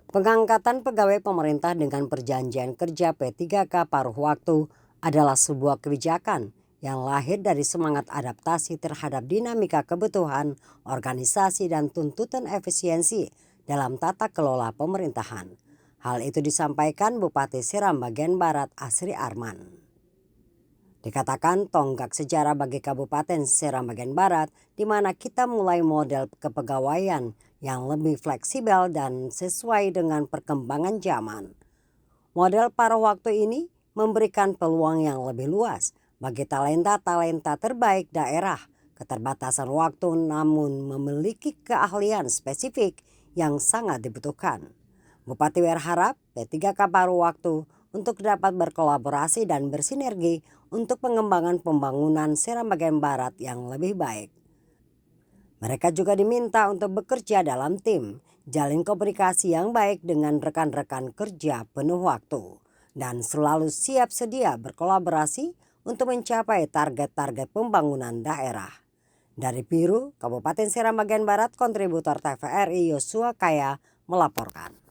Pengangkatan pegawai pemerintah dengan perjanjian kerja P3K paruh waktu adalah sebuah kebijakan yang lahir dari semangat adaptasi terhadap dinamika kebutuhan, organisasi dan tuntutan efisiensi dalam tata kelola pemerintahan. Hal itu disampaikan Bupati Seram Bagian Barat Asri Arman. Dikatakan tonggak sejarah bagi Kabupaten Seram Bagian Barat, di mana kita mulai model kepegawaian yang lebih fleksibel dan sesuai dengan perkembangan zaman. Model paruh waktu ini memberikan peluang yang lebih luas bagi talenta-talenta terbaik daerah. Keterbatasan waktu namun memiliki keahlian spesifik yang sangat dibutuhkan. Bupati berharap P3K paruh waktu untuk dapat berkolaborasi dan bersinergi untuk pengembangan pembangunan Seram Bagian Barat yang lebih baik. Mereka juga diminta untuk bekerja dalam tim, jalin komunikasi yang baik dengan rekan-rekan kerja penuh waktu, dan selalu siap sedia berkolaborasi untuk mencapai target-target pembangunan daerah. Dari Biru, Kabupaten Seram Bagian Barat, kontributor TVRI Yosua Kaya melaporkan.